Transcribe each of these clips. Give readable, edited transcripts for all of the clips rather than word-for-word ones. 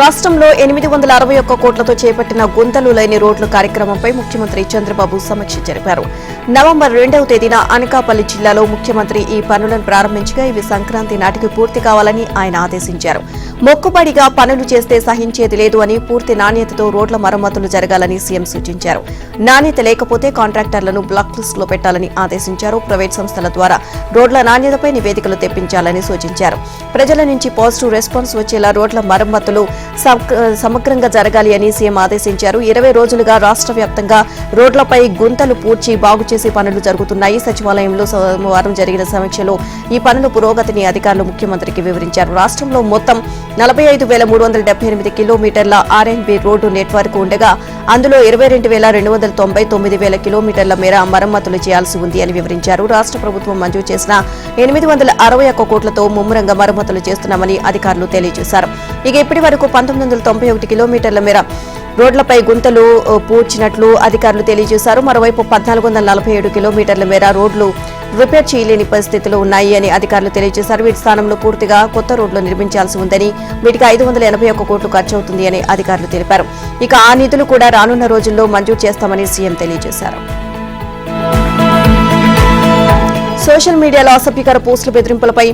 రాష్ట్రంలో 861 కోట్లతో చేపట్టిన గుంతలు లేని రోడ్లు కార్యక్రమంపై ముఖ్యమంత్రి చంద్రబాబు సమీక్ష జరిపారు. నవంబర్ 2వ తేదీన అనకాపల్లి జిల్లాలో ముఖ్యమంత్రి ఈ పనులను ప్రారంభించగా ఇవి సంక్రాంతి నాటికి పూర్తి కావాలని ఆయన ఆదేశించారు. మొక్కుబడిగా పనులు చేస్తే సహించేది లేదు అని, పూర్తి నాణ్యతతో రోడ్ల మరమ్మతులు జరగాలని సీఎం సూచించారు. నాణ్యత లేకపోతే కాంట్రాక్టర్లను బ్లాక్ లిస్టులో పెట్టాలని ఆదేశించారు. ప్రైవేట్ సంస్థల ద్వారా రోడ్ల నాణ్యతపై నివేదికలు తెప్పించాలని సూచించారు. ప్రజల నుంచి పాజిటివ్ రెస్పాన్స్ వచ్చేలా రోడ్ల మరమ్మతులు సమగ్రంగా జరగాలి అని సీఎం ఆదేశించారు. 20 రోజులుగా రాష్ట్ర వ్యాప్తంగా రోడ్లపై గుంతలు పూడ్చి బాగు చేసే పనులు జరుగుతున్నాయి. సచివాలయంలో సోమవారం జరిగిన సమీక్షలో ఈ పనుల పురోగతిని అధికారులు ముఖ్యమంత్రికి వివరించారు. రాష్ట్రంలో మొత్తం 45,378 కిలోమీటర్ల ఆర్ఎన్బి రోడ్డు నెట్వర్క్ ఉండగా అందులో 22,299 కిలోమీటర్ల మేర మరమ్మతులు చేయాల్సి ఉంది అని వివరించారు. రాష్ట్ర ప్రభుత్వం మంజూరు చేసిన 861 కోట్లతో ముమ్మరంగా మరమ్మతులు చేస్తున్నామని అధికారులు తెలియజేశారు. ఇక ఇప్పటి వరకు 1991 కిలోమీటర్ల మేర రోడ్లపై గుంతలు పూడ్చినట్లు అధికారులు తెలియజేశారు. మరోవైపు 1447 కిలోమీటర్ల మేర రోడ్లు రిపేర్ చేయలేని పరిస్థితిలో ఉన్నాయి అని అధికారులు తెలియజేశారు. వీటి స్థానంలో పూర్తిగా కొత్త రోడ్లు నిర్మించాల్సి ఉందని, వీటికి 581 కోట్లు ఖర్చవుతుంది అని అధికారులు తెలిపారు. ఇక ఆ నిధులు కూడా రానున్న రోజుల్లో మంజూరు చేస్తామని సీఎం తెలియజేశారు. సోషల్ మీడియాలో అసభ్యకర పోస్టుల బెదిరింపులపై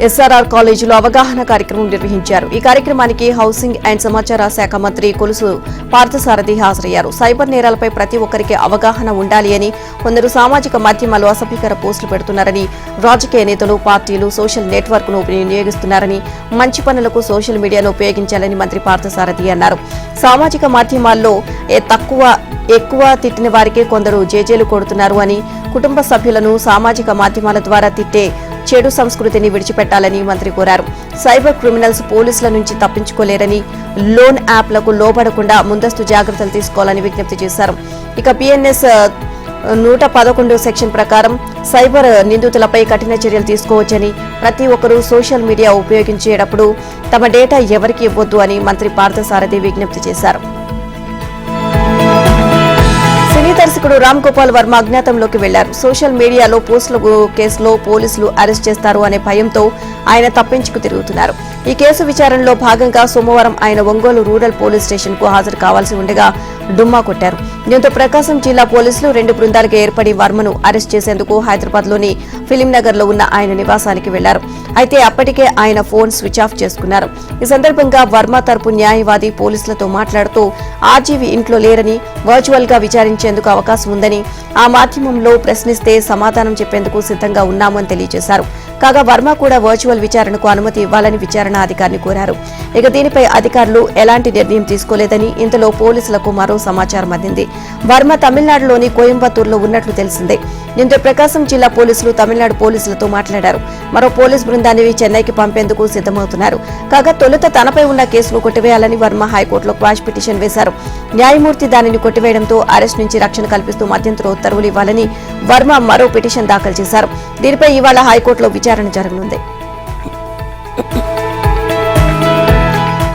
ఎస్ఆర్ఆర్ కాలేజీలో అవగాహన కార్యక్రమం నిర్వహించారు. ఈ కార్యక్రమానికి హౌసింగ్ అండ్ సమాచార శాఖ మంత్రి కొలుసు పార్థసారథి హాజరయ్యారు. సైబర్ నేరాలపై ప్రతి ఒక్కరికి అవగాహన ఉండాలి అని, కొందరు సామాజిక మాధ్యమాల్లో అసభ్యకర పోస్టులు పెడుతున్నారని, రాజకీయ నేతలు, పార్టీలు సోషల్ నెట్వర్క్ ను వినియోగిస్తున్నారని, మంచి పనులకు సోషల్ మీడియాను ఉపయోగించాలని మంత్రి పార్థసారథి అన్నారు. సామాజిక మాధ్యమాల్లో ఎక్కువ తిట్టిన వారికే కొందరు జేజేలు కొడుతున్నారు అని, కుటుంబ సభ్యులను సామాజిక మాధ్యమాల ద్వారా తిట్టే చెడు సంస్కృతిని విడిచిపెట్టాలని మంత్రి కోరారు. సైబర్ క్రిమినల్స్ పోలీసుల నుంచి తప్పించుకోలేరని, లోన్ యాప్లకు లోబడకుండా ముందస్తు జాగ్రత్తలు తీసుకోవాలని విజ్ఞప్తి చేశారు. ఇక పిఎన్ఎస్ 111 సెక్షన్ ప్రకారం సైబర్ నిందితులపై కఠిన చర్యలు తీసుకోవచ్చని, ప్రతి ఒక్కరూ సోషల్ మీడియా ఉపయోగించేటప్పుడు తమ డేటా ఎవరికి ఇవ్వొద్దు అని మంత్రి పార్థసారథి విజ్ఞప్తి చేశారు. సినీ దర్శకుడు రామ్ గోపాల్ వర్మ అజ్ఞాతంలోకి వెళ్లారు. సోషల్ మీడియాలో పోస్టుల కేసులో పోలీసులు అరెస్ట్ చేస్తారు అనే భయంతో ఆయన తప్పించుకు తిరుగుతున్నారు. ఈ కేసు విచారణలో భాగంగా సోమవారం ఆయన ఒంగోలు రూరల్ పోలీస్ స్టేషన్ కు హాజరు కావాల్సి ఉండగా డుమ్మా కొట్టారు. దీంతో ప్రకాశం జిల్లా పోలీసులు 2 బృందాలుగా ఏర్పడి వర్మను అరెస్ట్ చేసేందుకు హైదరాబాద్ లోని ఫిలింనగర్ లో ఉన్న ఆయన నివాసానికి వెళ్లారు. అయితే అప్పటికే ఆయన ఫోన్ స్విచ్ ఆఫ్ చేసుకున్నారు. ఈ సందర్భంగా వర్మ తరపు న్యాయవాది పోలీసులతో మాట్లాడుతూ ఆర్జీవీ ఇంట్లో లేరని, వర్చువల్ గా విచారించేందుకు అవకాశం ఉందని, ఆ మాధ్యమంలో ప్రశ్నిస్తే సమాధానం చెప్పేందుకు సిద్ధంగా ఉన్నామని తెలియజేశారు. కాగా వర్మ కూడా వర్చువల్ విచారణకు అనుమతి ఇవ్వాలని విచారణ అధికారిని కోరారు. ఇక దీనిపై అధికారులు ఎలాంటి నిర్ణయం తీసుకోలేదని, ఇంతలో పోలీసులకు మరో సమాచారం అందింది. వర్మ తమిళనాడులోని కోయంబత్తూరులో ఉన్నట్లు తెలిసిందే. దీంతో ప్రకాశం జిల్లా పోలీసులు తమిళనాడు పోలీసులతో మాట్లాడారు. మరో పోలీస్ బృందాన్ని చెన్నైకి పంపేందుకు సిద్దమవుతున్నారు. కాగా తొలుత తనపై ఉన్న కేసును కొట్టివేయాలని వర్మ హైకోర్టులో క్వాష్ పిటిషన్ వేశారు. న్యాయమూర్తి దానిని కొట్టివేయడంతో అరెస్ట్ నుంచి రక్షణ కల్పిస్తూ మధ్యంతర ఉత్తర్వులు ఇవ్వాలని వర్మ మరో పిటిషన్ దాఖలు చేశారు. దీనిపై ఇవాళ హైకోర్టులో విచారణ జరగనుంది.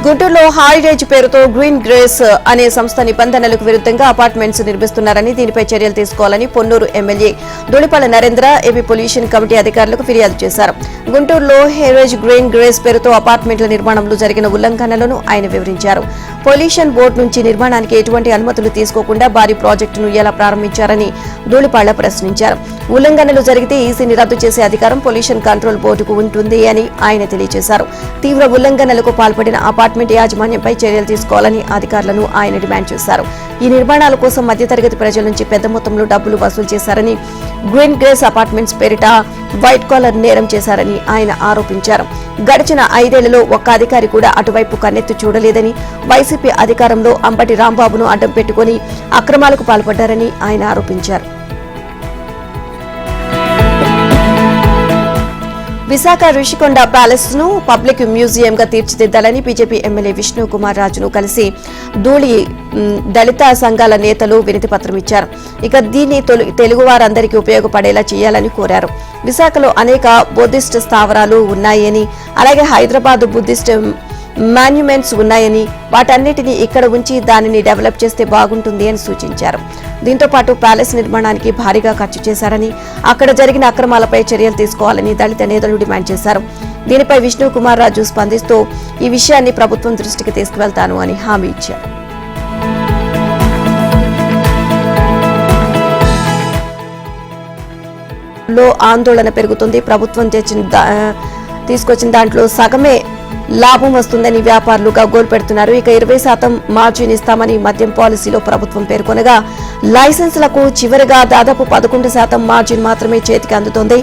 గుంటూరులో హారిటేజ్ పేరుతో గ్రీన్ గ్రేస్ అనే సంస్థ నిబంధనలకు విరుద్ధంగా అపార్ట్మెంట్స్ నిర్మిస్తున్నారని, దీనిపై చర్యలు తీసుకోవాలని Ponnuru MLA Dhulipala Narendra AP pollution committee అధికారులకు ఫిర్యాదు చేశారు. గుంటూరులో హెరిటేజ్ గ్రీన్ గ్రేస్ పేరుతో అపార్ట్మెంట్ల నిర్మాణంలో జరిగిన ఉల్లంఘనలను ఆయన వివరించారు. పొల్యూషన్ బోర్డు నుంచి నిర్మాణానికి ఎటువంటి అనుమతులు తీసుకోకుండా భారీ ప్రాజెక్టును ఎలా ప్రారంభించారని ధూళిపాల ప్రశ్నించారు. ఉల్లంఘనలు జరిగితే ఈసీని రద్దు చేసే అధికారం పొల్యూషన్ కంట్రోల్ బోర్డుకు ఉంటుంది అని ఆయన తెలియజేశారు. తీవ్ర ఉల్లంఘనలకు పాల్పడిన అపార్ట్మెంట్ యాజమాన్యంపై చర్యలు తీసుకోవాలని అధికారులను ఆయన డిమాండ్ చేశారు. ఈ నిర్మాణాల కోసం మధ్యతరగతి ప్రజల నుంచి పెద్ద మొత్తంలో డబ్బులు వసూలు చేశారని, గ్రీన్ గ్రేస్ అపార్ట్మెంట్స్ పేరిట వైట్ కాలర్ నేరం చేశారని ఆయన ఆరోపించారు. గడిచిన 5 ఏళ్లలో ఒక్క అధికారి కూడా అటువైపు కన్నెత్తి చూడలేదని, వైసీపీ అధికారంలో అంబటి రాంబాబును అడ్డం పెట్టుకుని అక్రమాలకు పాల్పడ్డారని ఆయన ఆరోపించారు. విశాఖ రుషికొండ ప్యాలెస్ ను పబ్లిక్ మ్యూజియం గా తీర్చిదిద్దాలని బీజేపీ ఎమ్మెల్యే విష్ణు కుమార్ రాజును కలిసి దళిత సంఘాల నేతలు వినతి పత్రం ఇచ్చారు. ఇక దీన్ని తెలుగు వారందరికీ ఉపయోగపడేలా చేయాలని కోరారు. విశాఖలో అనేక బుద్ధిస్ట్ స్థావరాలు ఉన్నాయని, అలాగే హైదరాబాద్ బుద్ధిస్ట్ మాన్యుమెంట్స్ ఉన్నాయని వాటన్నిటినీ ఇక్కడ ఉంచి దానిని డెవలప్ చేస్తే బాగుంటుంది అని సూచించారు. దీంతో పాటు ప్యాలెస్ నిర్మాణానికి భారీగా ఖర్చు చేశారని, అక్కడ జరిగిన అక్రమాలపై చర్యలు తీసుకోవాలని దళిత నేతలు డిమాండ్ చేశారు. దీనిపై విష్ణు కుమార్ రాజు స్పందిస్తూ ఈ విషయాన్ని ప్రభుత్వం దృష్టికి తీసుకువెళ్తాను అని హామీ ఇచ్చారు. ఆందోళన పెరుగుతుంది. ప్రభుత్వం తీసుకొచ్చిన దాంట్లో సగమే లాభం వస్తుందని వ్యాపారులు గగ్గోలు పెడుతున్నారు. ఇక 20% మార్జిన్ ఇస్తామని మద్యం పాలసీలో ప్రభుత్వం పేర్కొనగా లైసెన్సులకు చివరిగా దాదాపు 11% మార్జిన్ మాత్రమే చేతికి అందుతోంది.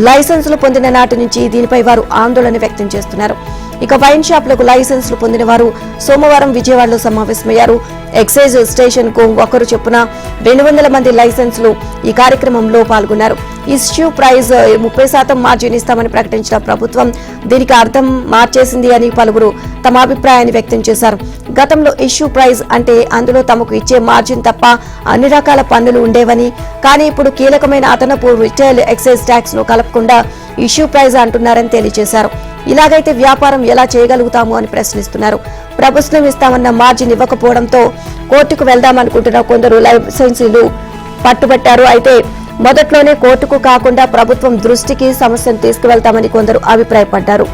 లైసెన్సులు పొందిన నాటి నుంచి దీనిపై వారు ఆందోళన వ్యక్తం చేస్తున్నారు. ఇక వైన్ షాపులకు లైసెన్సులు పొందిన వారు సోమవారం విజయవాడలో సమావేశమయ్యారు. ఎక్సైజ్ స్టేషన్ కు ఒకరు చొప్పున 200 మంది లైసెన్సులు ఈ కార్యక్రమంలో పాల్గొన్నారు. ఇష్యూ ప్రైజ్ 30% మార్జిన్ ఇస్తామని ప్రకటించిన ప్రభుత్వం దీనికి అర్థం మార్చేసింది అని పలువురు తమ అభిప్రాయాన్ని వ్యక్తం చేశారు. గతంలో ఇష్యూ ప్రైజ్ అంటే అందులో తమకు ఇచ్చే మార్జిన్ తప్ప అన్ని రకాల పన్నులు ఉండేవని, కానీ ఇప్పుడు కీలకమైన అదనపు రిటైల్ ఎక్సైజ్ ట్యాక్స్ ను కలపకుండా ఇష్యూ ప్రైజ్ అంటున్నారని తెలియజేశారు. ఇలాగైతే వ్యాపారం ఎలా చేయగలుగుతాము అని ప్రశ్నిస్తున్నారు. ప్రభుత్వం ఇస్తామన్న మార్జిన్ ఇవ్వకపోవడంతో కోర్టుకు వెళ్దామనుకుంటున్న కొందరు లైసెన్సులు పట్టుబట్టారు. అయితే మొదట్లోనే కోర్టుకు కాకుండా ప్రభుత్వం దృష్టికి సమస్యను తీసుకువెళ్తామని కొందరు అభిప్రాయపడ్డారు.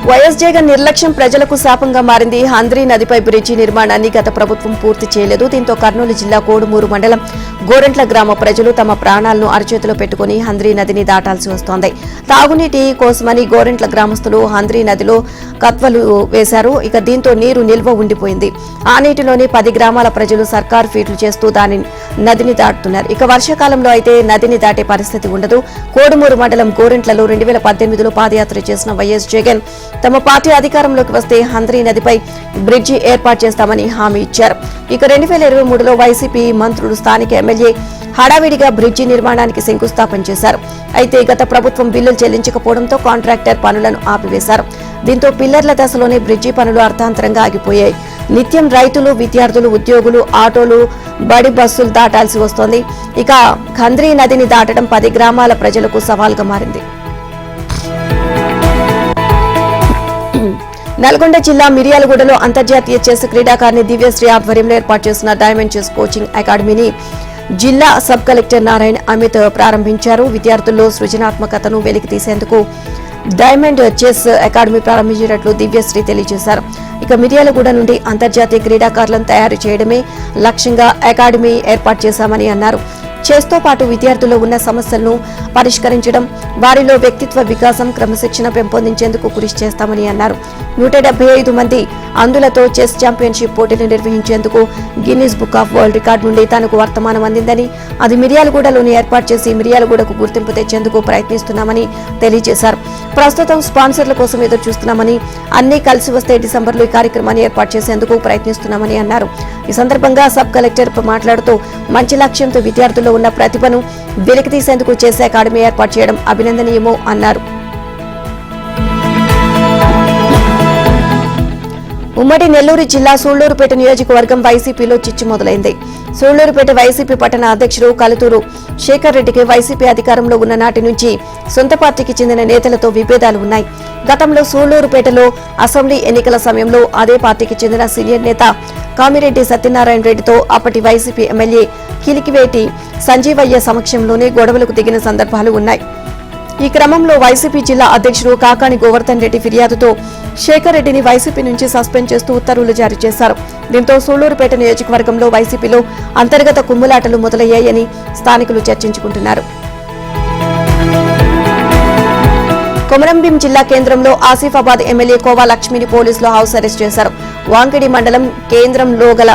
వైఎస్ జగన్ నిర్లక్ష్యం ప్రజలకు శాపంగా మారింది. హంద్రీ నదిపై బ్రిడ్జి నిర్మాణాన్ని గత ప్రభుత్వం పూర్తి చేయలేదు. దీంతో కర్నూలు జిల్లా కోడుమూరు మండలం గోరెంట్ల గ్రామ ప్రజలు తమ ప్రాణాలను అరచేతిలో పెట్టుకుని హంద్రీ నదిని దాటాల్సి వస్తోంది. తాగునీటి కోసమని గోరెంట్ల గ్రామస్తులు హంద్రీ నదిలో కత్వలు వేశారు. ఇక దీంతో నీరు నిల్వ ఉండిపోయింది. ఆ నీటిలోని 10 గ్రామాల ప్రజలు సర్కారు ఫీట్లు చేస్తూ నదిని దాటుతున్నారు. ఇక వర్షాకాలంలో అయితే నదిని దాటే పరిస్థితి ఉండదు. కోడుమూరు మండలం గోరెంట్లలో 2018లో పాదయాత్ర చేసిన వైఎస్ జగన్ తమ పార్టీ అధికారంలోకి వస్తే హంద్రీ నదిపై బ్రిడ్జి ఏర్పాటు చేస్తామని హామీ ఇచ్చారు. ఇక 2023లో వైసీపీ మంత్రులు స్థానిక ఎమ్మెల్యే హడావిడిగా బ్రిడ్జి నిర్మాణానికి శంకుస్థాపన చేశారు. అయితే గత ప్రభుత్వం బిల్లులు చెల్లించకపోవడంతో కాంట్రాక్టర్ పనులను ఆపివేశారు. దీంతో పిల్లర్ల దశలోనే బ్రిడ్జి పనులు అర్థాంతరంగా ఆగిపోయాయి. నిత్యం రైతులు, విద్యార్థులు, ఉద్యోగులు, ఆటోలు, బడి బస్సులు దాటాల్సి వస్తోంది. ఇక హంద్రీ నదిని దాటడం 10 గ్రామాల ప్రజలకు సవాల్గా మారింది. నల్గొండ జిల్లా మిర్యాలగూడలో అంతర్జాతీయ చెస్ క్రీడాకారిణి దివ్యశ్రీ ఆధ్వర్యంలో ఏర్పాటు చేసిన డైమండ్ చెస్ కోచింగ్ అకాడమీని జిల్లా సబ్ కలెక్టర్ నారాయణ అమిత్ ప్రారంభించారు. విద్యార్థుల్లో సృజనాత్మకతను వెలికి తీసేందుకు డైమండ్ చెస్ అకాడమీ ప్రారంభించినట్లు దివ్యశ్రీ తెలియజేశారు. ఇక మిర్యాలగూడ నుండి అంతర్జాతీయ క్రీడాకారులను తయారు చేయడమే లక్ష్యంగా అకాడమీ ఏర్పాటు చేశామని అన్నారు. చెస్తో పాటు విద్యార్థుల్లో ఉన్న సమస్యలను పరిష్కరించడం, వారిలో వ్యక్తిత్వ వికాసం, క్రమశిక్షణ పెంపొందించేందుకు కృషి చేస్తామని అన్నారు. 175 మంది అందులతో చెస్ ఛాంపియన్షిప్ పోటీలు నిర్వహించేందుకు Guinness book of world record నుండి తనకు వర్తమానం అందిందని, అది మిర్యాలగూడలోని ఏర్పాటు చేసి మిర్యాలగూడకు గుర్తింపు తెచ్చేందుకు ప్రయత్నిస్తున్నామని తెలియజేశారు. ప్రస్తుతం స్పాన్సర్ల కోసం ఎదురు చూస్తున్నామని, అన్ని కలిసి వస్తే డిసెంబర్లో ఈ కార్యక్రమాన్ని ఏర్పాటు చేసేందుకు ప్రయత్నిస్తున్నామని అన్నారు. ఈ సందర్భంగా సబ్ కలెక్టర్ మాట్లాడుతూ మంచి లక్ష్యంతో విద్యార్థుల్లో ఉన్న ప్రతిభను వెలికి తీసేందుకు చేసే అకాడమీ ఏర్పాటు చేయడం అభినందనీయమో అన్నారు. ఉమ్మడి నెల్లూరు జిల్లా సూళ్లూరుపేట నియోజకవర్గం వైసీపీలో చిచ్చు మొదలైంది. సూళ్లూరుపేట వైసీపీ పట్టణ అధ్యక్షుడు కలుతూరు శేఖర్ రెడ్డికి వైసీపీ అధికారంలో ఉన్న నాటి నుంచి సొంత పార్టీకి చెందిన నేతలతో విభేదాలు ఉన్నాయి. గతంలో సూళ్లూరుపేటలో అసెంబ్లీ ఎన్నికల సమయంలో అదే పార్టీకి చెందిన సీనియర్ నేత కామిరెడ్డి సత్యనారాయణ రెడ్డితో అప్పటి వైసీపీ ఎమ్మెల్యే కిలికివేటి సంజీవయ్య సమక్షంలోనే గొడవలకు దిగిన సందర్భాలు ఉన్నాయి. ఈ క్రమంలో వైసీపీ జిల్లా అధ్యక్షుడు కాకాని గోవర్ధన్ రెడ్డి ఫిర్యాదుతో శేఖర్ రెడ్డిని వైసీపీ నుంచి సస్పెండ్ చేస్తూ ఉత్తర్వులు జారీ చేశారు. దీంతో సూళ్లూరుపేట నియోజకవర్గంలో వైసీపీలో అంతర్గత కుమ్ములాటలు మొదలయ్యాయని స్థానికులు చర్చించుకుంటున్నారు. కొమరంభీం జిల్లా కేంద్రంలో ఆసిఫాబాద్ ఎమ్మెల్యే కోవా లక్ష్మిని పోలీసులు హౌస్ అరెస్ట్ చేశారు. వాంకిడి మండలం కేంద్రంలో గల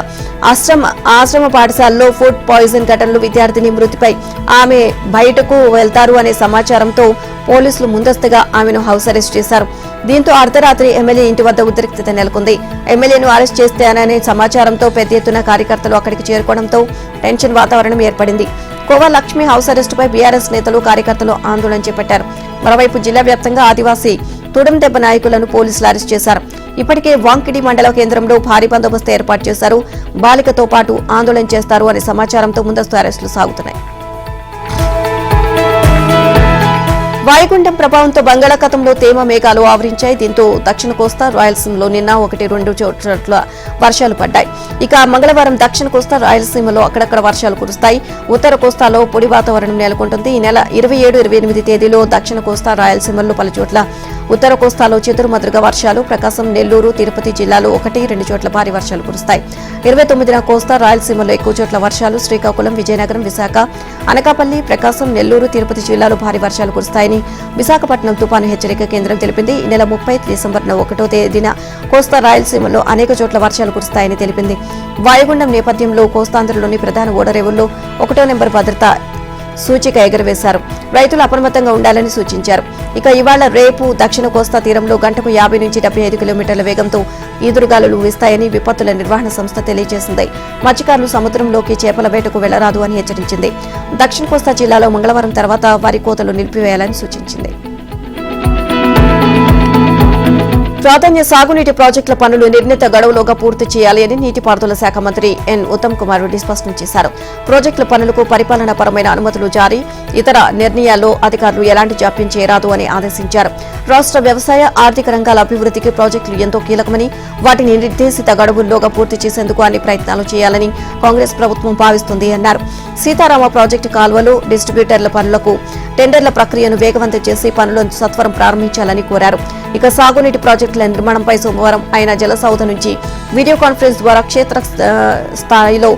ఆశ్రమ పాఠశాలలో ఫుడ్ పాయిజన్ ఘటనలో విద్యార్థిని మృతిపై ఆమె బయటకు వెళ్తారు అనే సమాచారంతో పోలీసులు ముందస్తుగా ఆమెను హౌస్ అరెస్ట్ చేశారు. దీంతో అర్ధరాత్రి ఎమ్మెల్యే ఇంటి వద్ద ఉద్రిక్తత నెలకొంది. ఎమ్మెల్యేను అరెస్ట్ చేస్తాననే సమాచారంతో పెద్ద ఎత్తున కార్యకర్తలు అక్కడికి చేరుకోవడంతో టెన్షన్ వాతావరణం ఏర్పడింది. కోవా లక్ష్మి హౌస్ అరెస్టుపై బీఆర్ఎస్ నేతలు కార్యకర్తలు ఆందోళన చేపట్టారు. మరోవైపు జిల్లా వ్యాప్తంగా ఆదివాసీ తుడందెబ్బ నాయకులను పోలీసులు అరెస్ట్ చేశారు. ఇప్పటికే వాంకిడి మండల కేంద్రంలో భారీ బందోబస్తు ఏర్పాటు చేశారు. బాలికతో పాటు ఆందోళన చేస్తారు అనే సమాచారంతో ముందస్తు అరెస్టులు సాగుతున్నాయి. వాయుగుండం ప్రభావంతో బంగాళాఖాతంలో తేమ మేఘాలు ఆవరించాయి. దీంతో దక్షిణ కోస్తా రాయలసీమలో నిన్న 1-2 చోట్ల వర్షాలు పడ్డాయి. ఇక మంగళవారం దక్షిణ కోస్తా రాయలసీమలో అక్కడక్కడ వర్షాలు కురుస్తాయి. ఉత్తర కోస్తాలో పొడి వాతావరణం నెలకొంటుంది. ఈ నెల 27-28 తేదీలో దక్షిణ కోస్తా రాయలసీమల్లో పలుచోట్ల, ఉత్తర కోస్తాలో చెదురుమదురుగా వర్షాలు, ప్రకాశం, నెల్లూరు, తిరుపతి జిల్లాలో 1-2 చోట్ల భారీ వర్షాలు కురుస్తాయి. 29న కోస్తా రాయలసీమలో ఎక్కువ చోట్ల వర్షాలు, శ్రీకాకుళం, విజయనగరం, విశాఖ, అనకాపల్లి, ప్రకాశం, నెల్లూరు, తిరుపతి జిల్లాలో భారీ వర్షాలు కురుస్తాయని విశాఖపట్నం తుపాను హెచ్చరిక కేంద్రం తెలిపింది. ఈ నెల 30 డిసెంబర్ 1వ తేదీన కోస్తా రాయలసీమలో అనేక చోట్ల వర్షాలు కురుస్తాయని తెలిపింది. వాయుగుండం నేపథ్యంలో కోస్తాంధ్రలోని ప్రధాన ఓడరేవుల్లో 1వ నెంబర్ భద్రతా సూచిక ఎగురవేశారు. రైతులు అప్రమత్తంగా ఉండాలని సూచించారు. ఇక ఇవాళ రేపు దక్షిణ కోస్తా తీరంలో గంటకు 50-75 కిలోమీటర్ల వేగంతో ఈదురుగాలులు వీస్తాయని విపత్తుల నిర్వహణ సంస్థ తెలియజేసింది. మత్స్యకారులు సముద్రంలోకి చేపల వేటకు వెళ్లరాదు అని హెచ్చరించింది. దక్షిణ కోస్తా జిల్లాలో మంగళవారం తర్వాత వరి కోతలు నిలిపివేయాలని సూచించింది. ప్రాధాన్య సాగునీటి ప్రాజెక్టుల పనులు నిర్ణీత గడువులోగా పూర్తి చేయాలి అని నీటిపారుదల శాఖ మంత్రి ఎన్ ఉత్తమ్ కుమార్ రెడ్డి స్పష్టం చేశారు. ప్రాజెక్టుల పనులకు పరిపాలనాపరమైన అనుమతులు జారీ, ఇతర నిర్ణయాల్లో అధికారులు ఎలాంటి జాప్యం చేయరాదు అని ఆదేశించారు. రాష్ట్ర వ్యవసాయ, ఆర్థిక రంగాల అభివృద్ధికి ప్రాజెక్టులు ఎంతో కీలకమని, వాటిని నిర్దేశిత గడువుల్లోగా పూర్తి చేసేందుకు అన్ని ప్రయత్నాలు చేయాలని కాంగ్రెస్ ప్రభుత్వం భావిస్తుంది అన్నారు. సీతారామ ప్రాజెక్టు కాల్వలు, డిస్ట్రిబ్యూటర్ల పనులకు టెండర్ల ప్రక్రియను వేగవంతం చేసి పనులను సత్వరం ప్రారంభించాలని కోరారు. ఇక సాగునీటి ప్రాజెక్టుల నిర్మాణంపై సోమవారం ఆయన జలసౌధ నుంచి వీడియో కాన్ఫరెన్స్ ద్వారా క్షేత్ర స్థాయిలో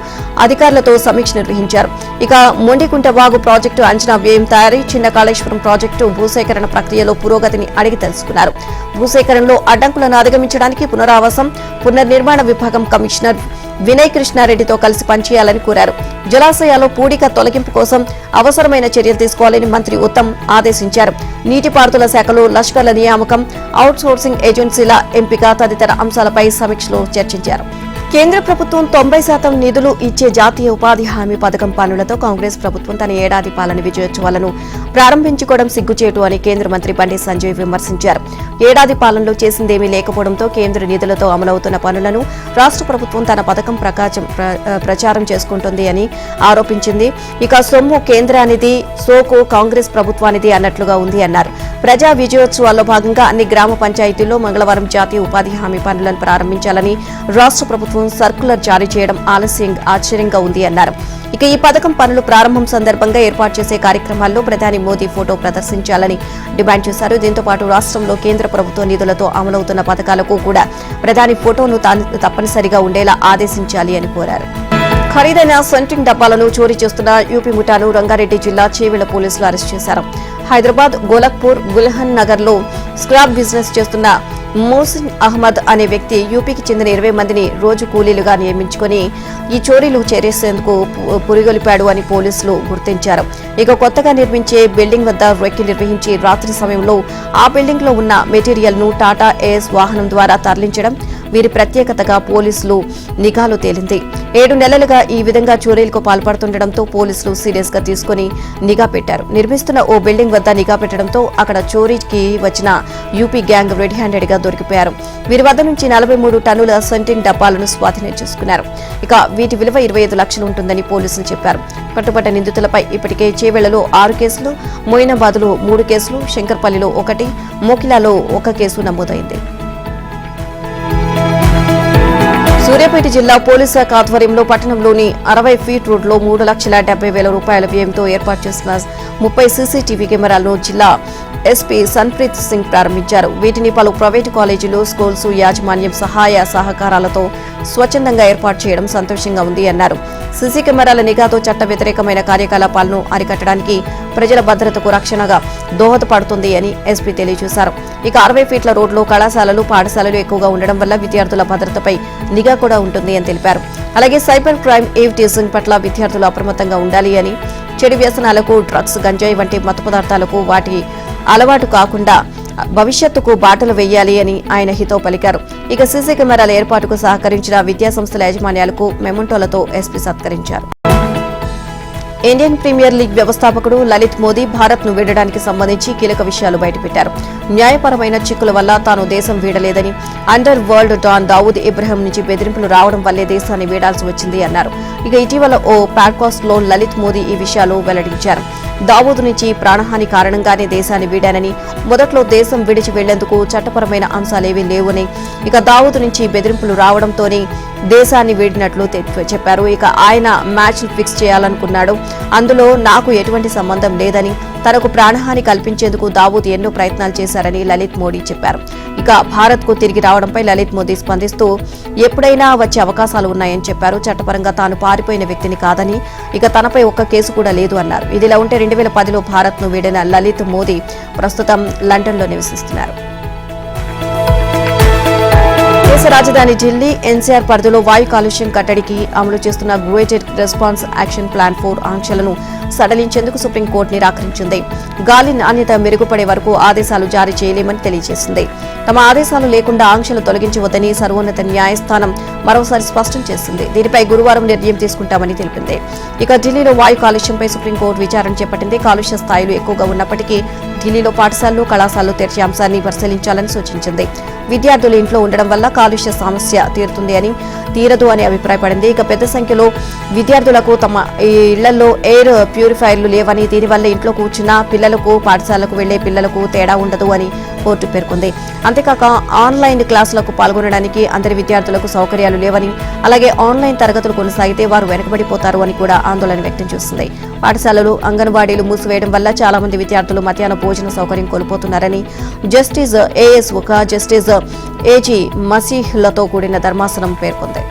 అధికారులతో సమీక్ష నిర్వహించారు. ఇక మొండికుంట వాగు ప్రాజెక్టు అంచనా వ్యయం తయారీ, చిన్న కాళేశ్వరం ప్రాజెక్టు భూసేకరణ ప్రక్రియలో పురోగతిని అడిగి తెలుసుకున్నారు. భూసేకరణలో అడ్డంకులను అధిగమించడానికి పునరావాసం, పునర్నిర్మాణ విభాగం కమిషనర్ వినయ్ కృష్ణారెడ్డితో కలిసి పనిచేయాలని కోరారు. జలాశయాల్లో పూడిక తొలగింపు కోసం అవసరమైన చర్యలు తీసుకోవాలని మంత్రి ఉత్తమ్ ఆదేశించారు. నీటిపారుదల శాఖలో లష్కర్ల నియామకం, అవుట్సోర్సింగ్ ఏజెన్సీల ఎంపిక తదితర అంశాలపై సమీక్షలో చర్చించారు. కేంద్ర ప్రభుత్వం 90% నిధులు ఇచ్చే జాతీయ ఉపాధి హామీ పథకం పనులతో కాంగ్రెస్ ప్రభుత్వం తన ఏడాది పాలన విజయోత్సవాలను ప్రారంభించుకోవడం సిగ్గుచేటు అని కేంద్ర మంత్రి బండి సంజయ్ విమర్శించారు. ఏడాది పాలనలో చేసిందేమీ లేకపోవడంతో కేంద్ర నిధులతో అమలవుతున్న పనులను రాష్ట్ర ప్రభుత్వం తన పథకం ప్రచారం చేసుకుంటుంది అని ఆరోపించింది. ఇక సొమ్ము కేంద్రానిది, సోకు కాంగ్రెస్ ప్రభుత్వానిది అన్నట్లుగా ఉంది అన్నారు. ప్రజా విజయోత్సవాల్లో భాగంగా అన్ని గ్రామ పంచాయతీల్లో మంగళవారం జాతీయ ఉపాధి హామీ పనులను ప్రారంభించాలని రాష్ట్ర ప్రభుత్వం సర్కులర్ జారీ చేయడం ఆశ్చర్యంగా ఉంది అన్నారు. ఇక ఈ పథకం పనులు ప్రారంభం సందర్భంగా ఏర్పాటు చేసే కార్యక్రమాల్లో ప్రధాని మోదీ ఫోటో ప్రదర్శించాలని డిమాండ్ చేశారు. దీంతో పాటు రాష్ట్రంలో కేంద్ర ప్రభుత్వ నిధులతో అమలవుతున్న పథకాలకు కూడా ప్రధాని ఫోటోను తప్పనిసరిగా ఉండేలా ఆదేశించాలి అని కోరారు. ఖరీదైన సెంట్రింగ్ డబ్బాలను చోరీ చేస్తున్న యూపీ ముఠాను రంగారెడ్డి జిల్లా చేవెళ్ల పోలీసులు అరెస్ట్ చేశారు. హైదరాబాద్ గోలఖ్పూర్ గుల్హన్ నగర్ లో స్క్రాప్ బిజినెస్ చేస్తున్న మోసిన్ అహ్మద్ అనే వ్యక్తి యూపీకి చెందిన 20 మందిని రోజు కూలీలుగా నియమించుకుని ఈ చోరీలు చేసేందుకు పురిగొలిపాడు అని పోలీసులు గుర్తించారు. ఇక కొత్తగా నిర్మించే బిల్డింగ్ వద్ద రెక్కి నిర్వహించి రాత్రి సమయంలో ఆ బిల్డింగ్ లో ఉన్న మెటీరియల్ ను టాటా ఏస్ వాహనం ద్వారా తరలించడం వీరి ప్రత్యేకతగా పోలీసులు నిఘాలో తేలింది. 7 నెలలుగా ఈ విధంగా చోరీలకు పాల్పడుతుండటంతో పోలీసులు సీరియస్ గా తీసుకుని నిఘా పెట్టారు. నిర్మిస్తున్న ఓ బిల్డింగ్ వద్ద నిఘా పెట్టడంతో అక్కడ చోరీకి వచ్చిన యూపీ గ్యాంగ్ రెడ్ హ్యాండెడ్ గా దొరికిపోయారు. వీరి వద్ద నుంచి 43 టన్నుల సెంట్రింగ్ డబ్బాలను స్వాధీనం చేసుకున్నారు. ఇక వీటి విలువ 25 లక్షలు ఉంటుందని పోలీసులు చెప్పారు. పట్టుబడ్డ నిందితులపై ఇప్పటికే చేవెళ్లలో 6 కేసులు, మోయినాబాద్లో 3 కేసులు, శంకర్పల్లిలో 1, మోకిలాలో 1 కేసు నమోదైంది. సూర్యాపేట జిల్లా పోలీస్ శాఖ ఆధ్వర్యంలో పట్టణంలోని 60 ఫీట్ రోడ్లో 3,70,000 రూపాయల వ్యయంతో ఏర్పాటు చేసిన 30 సీసీటీవీ కెమెరాలను జిల్లా ఎస్పీ సన్ప్రీత్ సింగ్ ప్రారంభించారు. వీటిని పలు ప్రైవేటు కాలేజీలు, స్కూల్స్ యాజమాన్యం సహాయ సహకారాలతో స్వచ్ఛందంగా ఏర్పాటు చేయడం సంతోషంగా ఉంది అన్నారు. సీసీ కెమెరాల నిఘాతో చట్ట వ్యతిరేకమైన కార్యకలాపాలను అరికట్టడానికి ప్రజల భద్రతకు రక్షణగా దోహదపడుతుంది అని ఎస్పీ తెలియజేశారు. ఇక 60 ఫీట్ల రోడ్లు, కళాశాలలు, పాఠశాలలు ఎక్కువగా ఉండడం వల్ల విద్యార్థుల భద్రతపై నిఘా కూడా ఉంటుంది అని తెలిపారు. అలాగే సైబర్ క్రైమ్, ఈవ్ టీజింగ్ పట్ల విద్యార్థులు అప్రమత్తంగా ఉండాలి అని, చెడు వ్యసనాలకు, డ్రగ్స్, గంజాయి వంటి మత్తు పదార్థాలకు వాటి అలవాటు కాకుండా భవిష్యత్తుకు బాటలు వేయాలి అని ఆయన హితవు పలికారు. ఇక సీసీ కెమెరాల ఏర్పాటుకు సహకరించిన విద్యాసంస్థల యాజమాన్యాలకు మెమంటోలతో ఎస్పీ సత్కరించారు. ఇండియన్ ప్రీమియర్ లీగ్ వ్యవస్థాపకుడు లలిత్ మోదీ భారత్ ను వీడడానికి సంబంధించి కీలక విషయాలు బయటపెట్టారు. న్యాయపరమైన చిక్కుల వల్ల తాను దేశం వీడలేదని, under world don Dawood Ibrahim నుంచి బెదిరింపులు రావడం వల్లే దేశాన్ని వీడాల్సి వచ్చింది అన్నారు. ఇక ఇటీవల ఓ పాడ్కాస్ట్ లో లలిత్ మోదీ ఈ విషయాలు వెల్లడించారు. దావూద్ నుంచి ప్రాణహాని కారణంగానే దేశాన్ని వీడానని, మొదట్లో దేశం విడిచి వెళ్లేందుకు చట్టపరమైన అంశాలేవీ లేవని, ఇక దావూద్ నుంచి బెదిరింపులు రావడంతోనే దేశాన్ని వీడినట్లు చెప్పారు. ఇక ఆయన మ్యాచ్లు ఫిక్స్ చేయాలనుకున్నాడు, అందులో నాకు ఎటువంటి సంబంధం లేదని, తనకు ప్రాణహాని కల్పించేందుకు దావూద్ ఎన్నో ప్రయత్నాలు చేశారని లలిత్ మోదీ చెప్పారు. ఇక భారత్ కు తిరిగి రావడంపై లలిత్ మోదీ స్పందిస్తూ ఎప్పుడైనా వచ్చే అవకాశాలు ఉన్నాయని చెప్పారు. చట్టపరంగా తాను పారిపోయిన వ్యక్తిని కాదని, ఇక తనపై ఒక్క కేసు కూడా లేదు అన్నారు. ఇదిలా ఉంటే 2010లో భారత్ ను వీడిన లలిత్ మోదీ ప్రస్తుతం లండన్ లో నివసిస్తున్నారు. దేశ రాజధాని ఢిల్లీ ఎన్సీఆర్ పరిధిలో వాయు కాలుష్యం కట్టడికి అమలు చేస్తున్న గ్రేటెడ్ రెస్పాన్స్ యాక్షన్ ప్లాన్ 4 ఆంక్షలను సడలించేందుకు సుప్రీంకోర్టు నిరాకరించింది. గాలి నాణ్యత మెరుగుపడే వరకు ఆదేశాలు జారీ చేయలేమని తెలియజేసింది. తమ ఆదేశాలు లేకుండా ఆంక్షలు తొలగించవద్దని సర్వోన్నత న్యాయస్థానం మరోసారి స్పష్టం చేసింది. దీనిపై గురువారం నిర్ణయం తీసుకుంటామని తెలిపింది. ఇక ఢిల్లీలో వాయు కాలుష్యంపై సుప్రీంకోర్టు విచారణ చేపట్టింది. కాలుష్య స్థాయిలు ఎక్కువగా ఉన్నప్పటికీ ఢిల్లీలో పాఠశాలలు, కళాశాలలు తెరిచే అంశాన్ని పరిశీలించాలని సూచించింది. విద్యార్థులు ఇంట్లో ఉండడం వల్ల కాలుష్య సమస్య తీరదు అని అభిప్రాయపడింది. ఇక పెద్ద సంఖ్యలో విద్యార్థులకు తమ ఇళ్లలో ఎయిర్ ప్యూరిఫైర్లు లేవని, దీనివల్ల ఇంట్లో కూర్చున్న పిల్లలకు, పాఠశాలకు వెళ్లే పిల్లలకు తేడా ఉండదు అని కోర్టు పేర్కొంది. అంతేకాక ఆన్లైన్ క్లాసులకు పాల్గొనడానికి అందరి విద్యార్థులకు సౌకర్యాలు లేవని, అలాగే ఆన్లైన్ తరగతులు కొనసాగితే వారు వెనుకబడిపోతారు అని కూడా ఆందోళన వ్యక్తం చేసింది. పాఠశాలలు, అంగన్వాడీలు మూసివేయడం వల్ల చాలా మంది విద్యార్థులు మధ్యాహ్న భోజన సౌకర్యం కోల్పోతున్నారని జస్టిస్ ఏఎస్ ఒక, జస్టిస్ ఏజీ మసీహ్లతో కూడిన ధర్మాసనం పేర్కొంది.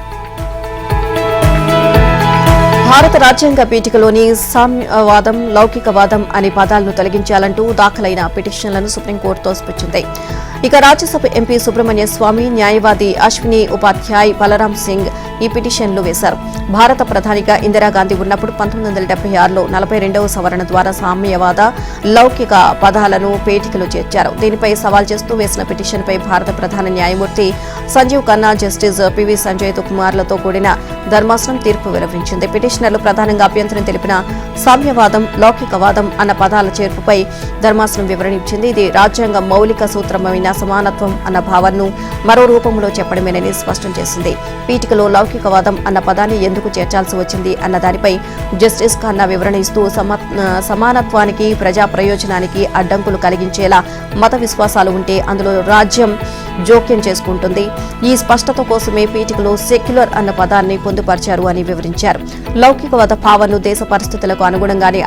భారత రాజ్యాంగ పీఠికలోని సామ్యవాదం, లౌకికవాదం అనే పదాలను తొలగించాలంటూ దాఖలైన పిటిషన్లను సుప్రీంకోర్టు తోసిపుచ్చింది. ఇక రాజ్యసభ ఎంపీ సుబ్రహ్మణ్య స్వామి, న్యాయవాది అశ్విని ఉపాధ్యాయ్, బలరాం సింగ్ ఈ పిటిషన్లు వేశారు. భారత ప్రధానిగా ఇందిరాగాంధీ ఉన్నప్పుడు 1976లో 42వ సవరణ ద్వారా సామ్యవాద, లౌకిక పదాలను పేటికలో చేర్చారు. దీనిపై సవాల్ చేస్తూ వేసిన పిటిషన్పై భారత ప్రధాన న్యాయమూర్తి సంజీవ్ ఖన్నా, జస్టిస్ పివి సంజయ్ కుమార్లతో కూడిన ధర్మాసనం తీర్పు వెలువరించింది. పిటిషనర్లు ప్రధానంగా అభ్యంతరం తెలిపిన సామ్యవాదం, లౌకికవాదం అన్న పదాల చేర్పుపై ధర్మాసనం వివరణ ఇచ్చింది. ఇది రాజ్యాంగ మౌలిక సూత్రమైన సమానత్వం అన్న భావనను మరో రూపంలో చెప్పడమేనని స్పష్టం చేసింది. పీఠికలో లౌకికవాదం అన్న పదాన్ని ఎందుకు చేర్చాల్సి వచ్చింది అన్న దానిపై జస్టిస్ ఖన్నా వివరణ ఇస్తూ సమానత్వానికి, ప్రజా ప్రయోజనానికి అడ్డంకులు కలిగించేలా మత విశ్వాసాలు ఉంటే అందులో రాజ్యం జోక్యం చేసుకుంటుంది. ఈ స్పష్టత కోసమే పీఠికలో సెక్యులర్ అన్న పదాన్ని పొందుపరిచారు అని వివరించారు. లౌకికవాద భావనను దేశ పరిస్థితులకు అనుగుణంగానే